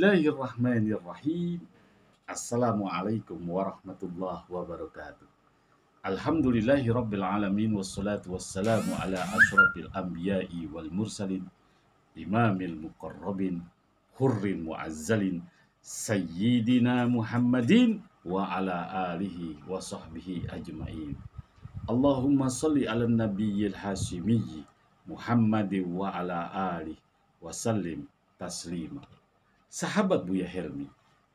Bismillahirrahmanirrahim. Assalamualaikum warahmatullahi wabarakatuh. Alhamdulillahi rabbil alamin. Wassalatu wassalamu ala ashrafil anbiya'i wal mursalin, imamil muqarrabin, hurrin muazzalin, sayyidina Muhammadin wa ala alihi wa sahbihi ajma'in. Allahumma salli ala nabiyyil hasimiyyi Muhammadin wa ala alihi wa sallim taslima. Sahabat Buya Helmi,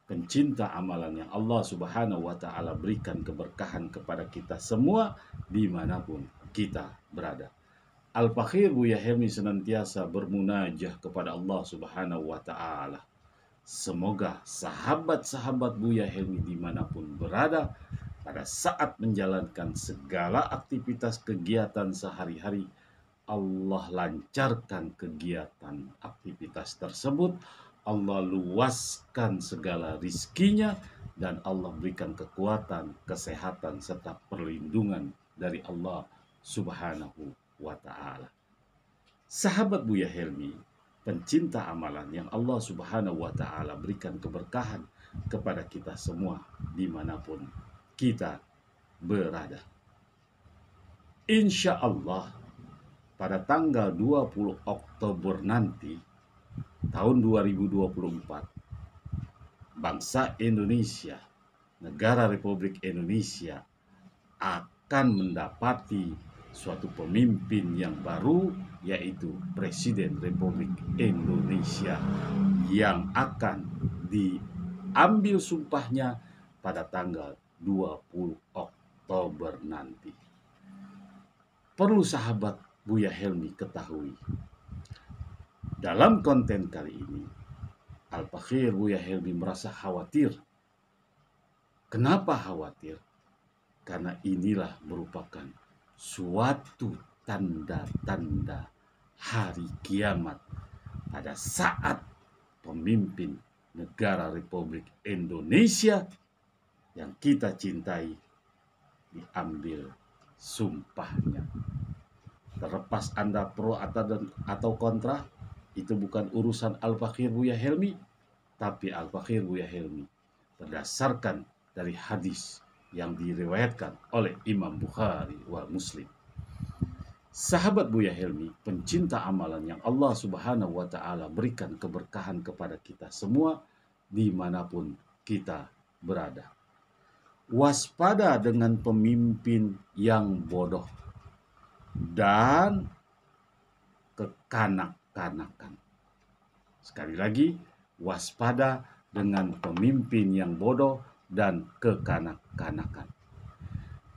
pencinta amalan yang Allah Subhanahu wa Ta'ala berikan keberkahan kepada kita semua dimanapun kita berada. Al-Fakhir Buya Helmi senantiasa bermunajah kepada Allah Subhanahu wa Ta'ala. Semoga sahabat-sahabat Buya Helmi dimanapun berada, pada saat menjalankan segala aktivitas kegiatan sehari-hari, Allah lancarkan kegiatan aktivitas tersebut, Allah luaskan segala rizkinya, dan Allah berikan kekuatan, kesehatan, serta perlindungan dari Allah Subhanahu wa Ta'ala. Sahabat Buya Helmi, pencinta amalan yang Allah Subhanahu wa Ta'ala berikan keberkahan kepada kita semua dimanapun kita berada. Insya Allah pada tanggal 20 Oktober nanti tahun 2024, bangsa Indonesia, negara Republik Indonesia akan mendapati suatu pemimpin yang baru, yaitu Presiden Republik Indonesia yang akan diambil sumpahnya pada tanggal 20 Oktober nanti. Perlu sahabat Buya Helmi ketahui, dalam konten kali ini, Al-Fakhir Buya Helmi merasa khawatir. Kenapa khawatir? Karena inilah merupakan suatu tanda-tanda hari kiamat pada saat pemimpin negara Republik Indonesia yang kita cintai diambil sumpahnya. Terlepas Anda pro atau kontra, itu bukan urusan Al-Fakhir Buya Helmi, tapi Al-Fakhir Buya Helmi berdasarkan dari hadis yang diriwayatkan oleh Imam Bukhari wa Muslim. Sahabat Buya Helmi, pencinta amalan yang Allah Subhanahu wa Ta'ala berikan keberkahan kepada kita semua dimanapun kita berada. Waspada dengan pemimpin yang bodoh dan kekanak-kanakan. Sekali lagi, waspada dengan pemimpin yang bodoh dan kekanak-kanakan.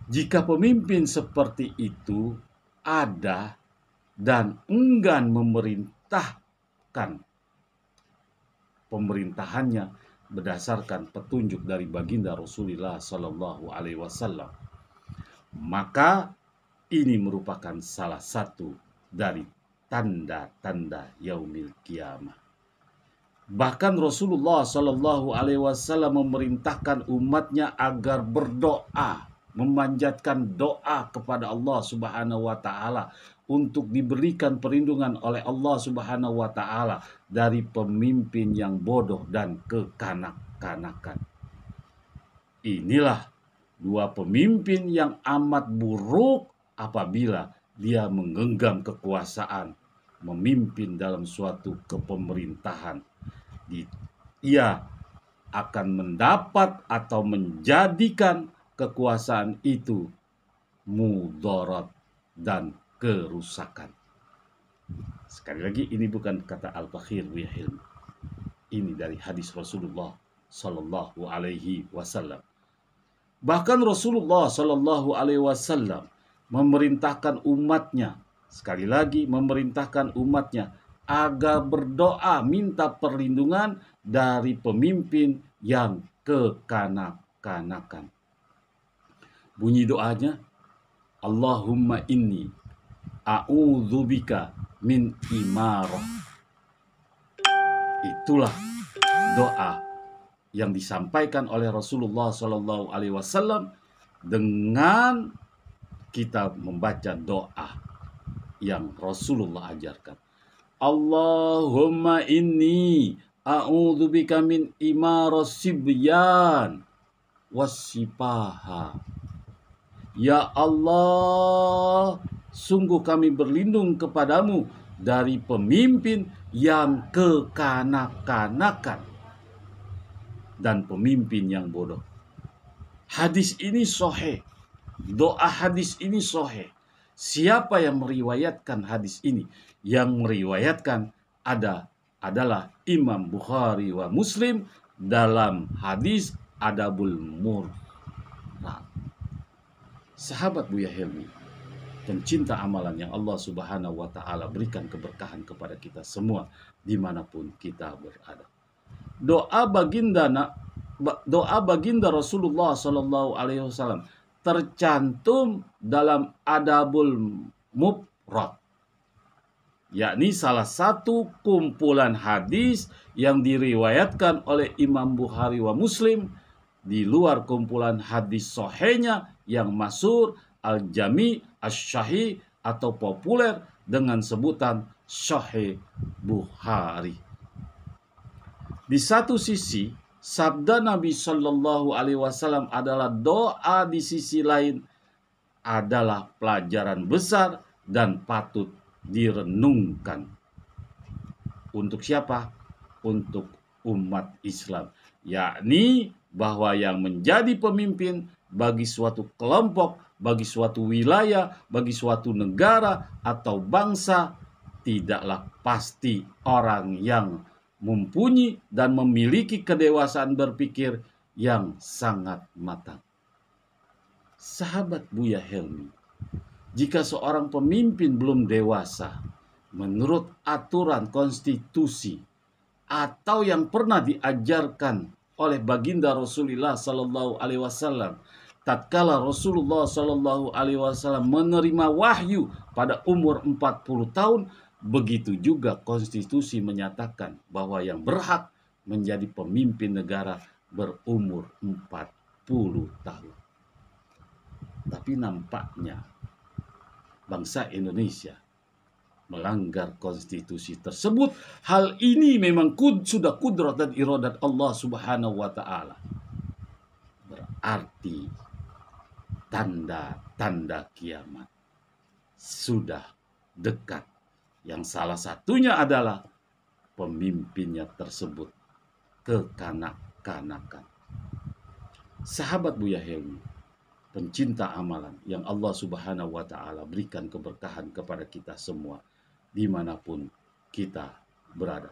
Jika pemimpin seperti itu ada dan enggan memerintahkan pemerintahannya berdasarkan petunjuk dari baginda Rasulullah Sallallahu Alaihi Wasallam, maka ini merupakan salah satu dari tanda-tanda yaumil kiamah. Bahkan Rasulullah Sallallahu Alaihi Wasallam memerintahkan umatnya agar berdoa, memanjatkan doa kepada Allah Subhanahu wa Ta'ala untuk diberikan perlindungan oleh Allah Subhanahu wa Ta'ala dari pemimpin yang bodoh dan kekanak-kanakan. Inilah dua pemimpin yang amat buruk apabila dia menggenggam kekuasaan, memimpin dalam suatu kepemerintahan. Ia akan mendapat atau menjadikan kekuasaan itu mudarat dan kerusakan. Sekali lagi, ini bukan kata Al-Fakhir Buya Helmi. Ini dari hadis Rasulullah Sallallahu Alaihi Wasallam. Bahkan Rasulullah Sallallahu Alaihi Wasallam memerintahkan umatnya, sekali lagi memerintahkan umatnya agar berdoa minta perlindungan dari pemimpin yang kekanak-kanakan. Bunyi doanya, Allahumma inni a'udzubika min imarah. Itulah doa yang disampaikan oleh Rasulullah Sallallahu Alaihi Wasallam dengan kita membaca doa yang Rasulullah ajarkan. Allahumma inni a'udzubika min imaros sibyan wasipaha. Ya Allah, sungguh kami berlindung kepadamu dari pemimpin yang kekanak-kanakan dan pemimpin yang bodoh. Hadis ini sahih. Doa hadis ini sahih. Siapa yang meriwayatkan hadis ini? Yang meriwayatkan adalah Imam Bukhari wa Muslim dalam hadis Adabul Mufrad. Sahabat Buya Helmi, pencinta amalan yang Allah Subhanahu wa Ta'ala berikan keberkahan kepada kita semua dimanapun kita berada. Doa baginda Rasulullah Sallallahu Alaihi Wasallam tercantum dalam Adabul Mufrad, yakni salah satu kumpulan hadis yang diriwayatkan oleh Imam Bukhari wa Muslim di luar kumpulan hadis sahihnya yang masyhur Al-Jami' Asy-Syahih atau populer dengan sebutan Sahih Bukhari. Di satu sisi, sabda Nabi Shallallahu Alaihi Wasallam adalah doa, di sisi lain adalah pelajaran besar dan patut direnungkan. Untuk siapa? Untuk umat Islam, yakni bahwa yang menjadi pemimpin bagi suatu kelompok, bagi suatu wilayah, bagi suatu negara atau bangsa tidaklah pasti orang yang mempunyai dan memiliki kedewasaan berpikir yang sangat matang. Sahabat Buya Helmi, jika seorang pemimpin belum dewasa menurut aturan konstitusi atau yang pernah diajarkan oleh baginda Rasulullah Sallallahu Alaihi Wasallam, tatkala Rasulullah Sallallahu Alaihi Wasallam menerima wahyu pada umur 40 tahun, begitu juga konstitusi menyatakan bahwa yang berhak menjadi pemimpin negara berumur 40 tahun. Tapi nampaknya bangsa Indonesia melanggar konstitusi tersebut. Hal ini memang sudah kudrat dan iradat Allah Subhanahu wa Ta'ala. Berarti tanda-tanda kiamat sudah dekat. Yang salah satunya adalah pemimpinnya tersebut kekanak-kanakan. Sahabat Buya Helmi, pencinta amalan yang Allah Subhanahu wa Ta'ala berikan keberkahan kepada kita semua dimanapun kita berada.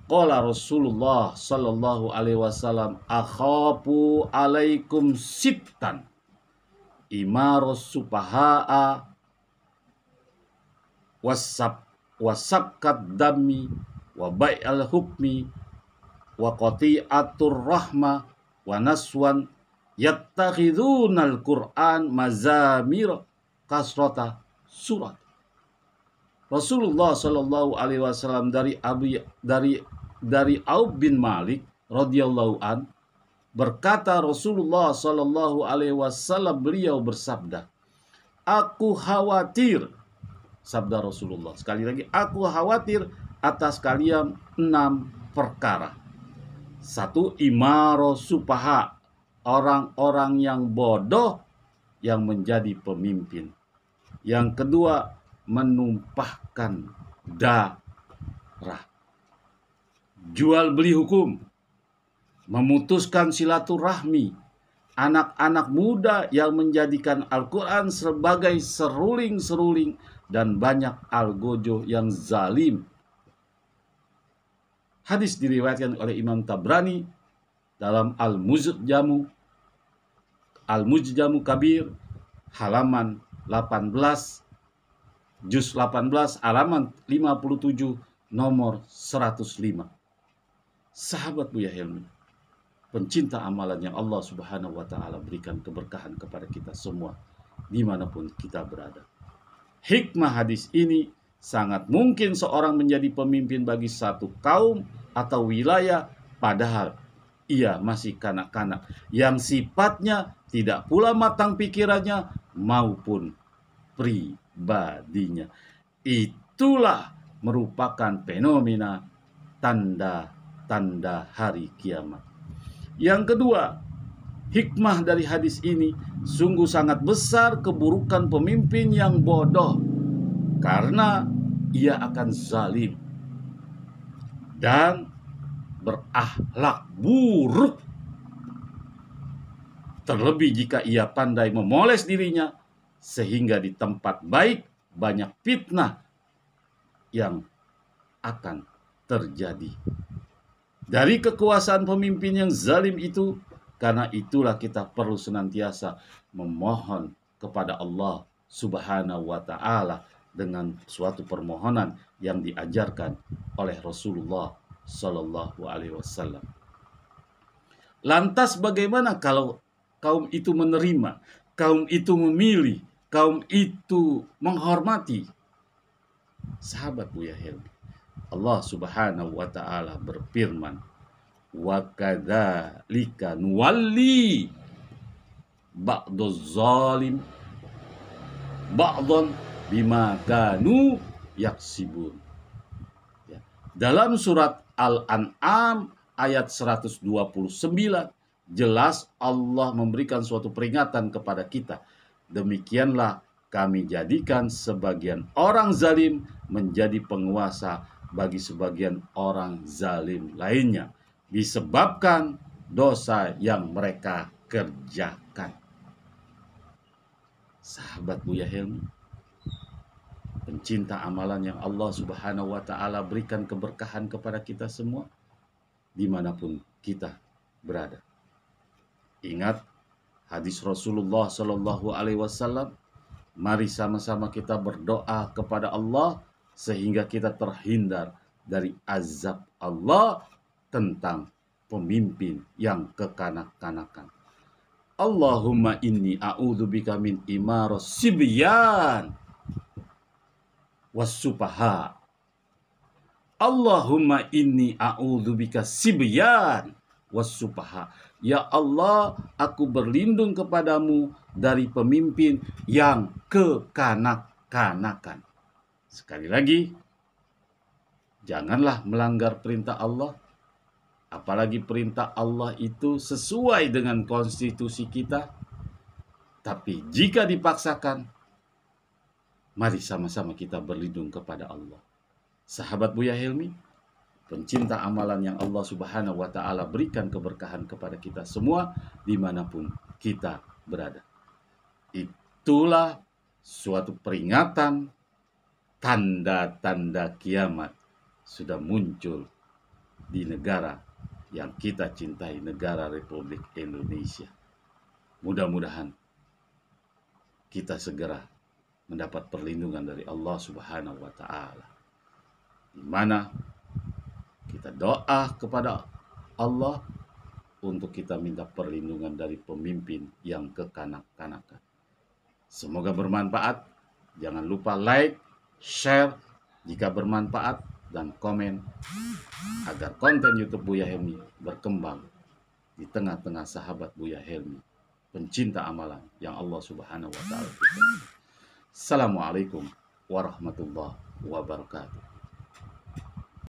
Qala Rasulullah Sallallahu Alaihi Wasallam, akhafu alaikum sittan, imaros supaha'a, wasabkat dami, wa bai'al hukmi, wa qati'atur rahma, wa naswan yattakhidunal Qur'an mazamir kasrata surat. Rasulullah Shallallahu Alaihi Wasallam dari Auf bin Malik radhiyallahu an berkata, Rasulullah Shallallahu Alaihi Wasallam beliau bersabda, aku khawatir, sabda Rasulullah, sekali lagi, aku khawatir atas kalian 6 perkara. 1, imaro supaha, orang-orang yang bodoh yang menjadi pemimpin. Yang kedua, menumpahkan darah, jual beli hukum, memutuskan silaturahmi, anak-anak muda yang menjadikan Al-Quran sebagai seruling-seruling, dan banyak algojo yang zalim. Hadis diriwayatkan oleh Imam Tabrani dalam Al-Mujjamu Kabir halaman 18, juz 18 halaman 57 nomor 105. Sahabat Buya Helmi, pencinta amalan yang Allah Subhanahu wa Ta'ala berikan keberkahan kepada kita semua dimanapun kita berada. Hikmah hadis ini, sangat mungkin seorang menjadi pemimpin bagi satu kaum atau wilayah padahal ia masih kanak-kanak, yang sifatnya tidak pula matang pikirannya maupun pribadinya. Itulah merupakan fenomena tanda tanda hari kiamat. Yang kedua, hikmah dari hadis ini, sungguh sangat besar keburukan pemimpin yang bodoh, karena ia akan zalim dan berakhlak buruk. Terlebih jika ia pandai memoles dirinya, sehingga di tempat baik banyak fitnah yang akan terjadi. Dari kekuasaan pemimpin yang zalim itu, karena itulah kita perlu senantiasa memohon kepada Allah Subhanahu wa Ta'ala dengan suatu permohonan yang diajarkan oleh Rasulullah Sallallahu Alaihi Wasallam. Lantas bagaimana kalau kaum itu menerima, kaum itu memilih, kaum itu menghormati? Sahabat Buya Helmi, Allah Subhanahu wa Ta'ala berfirman, wa kadzalika nuwalli ba'duz zalim ba'dhan bima kanu yaksibun. Ya. Dalam surat Al-An'am ayat 129, jelas Allah memberikan suatu peringatan kepada kita. Demikianlah kami jadikan sebagian orang zalim menjadi penguasa bagi sebagian orang zalim lainnya, disebabkan dosa yang mereka kerjakan. Sahabat Buya Helmi, pencinta amalan yang Allah Subhanahu wa Ta'ala berikan keberkahan kepada kita semua, dimanapun kita berada. Ingat hadis Rasulullah Sallallahu Alaihi Wasallam, mari sama-sama kita berdoa kepada Allah sehingga kita terhindar dari azab Allah tentang pemimpin yang kekanak-kanakan. Allahumma inni a'udzubika min imaros sibyan wasupaha. Allahumma inni a'udzubika sibyan wasupaha. Ya Allah, aku berlindung kepadamu dari pemimpin yang kekanak-kanakan. Sekali lagi, janganlah melanggar perintah Allah. Apalagi perintah Allah itu sesuai dengan konstitusi kita. Tapi jika dipaksakan, mari sama-sama kita berlindung kepada Allah. Sahabat Buya Helmi, pencinta amalan yang Allah Subhanahu wa Ta'ala berikan keberkahan kepada kita semua dimanapun kita berada. Itulah suatu peringatan, tanda-tanda kiamat sudah muncul di negara yang kita cintai, negara Republik Indonesia. Mudah-mudahan kita segera mendapat perlindungan dari Allah Subhanahu wa Ta'ala, di mana kita doa kepada Allah untuk kita minta perlindungan dari pemimpin yang kekanak-kanakan. Semoga bermanfaat. Jangan lupa like, share jika bermanfaat, dan komen agar konten YouTube Buya Helmi berkembang di tengah-tengah sahabat Buya Helmi, pencinta amalan yang Allah Subhanahu wa Ta'ala berikan. Assalamualaikum warahmatullahi wabarakatuh.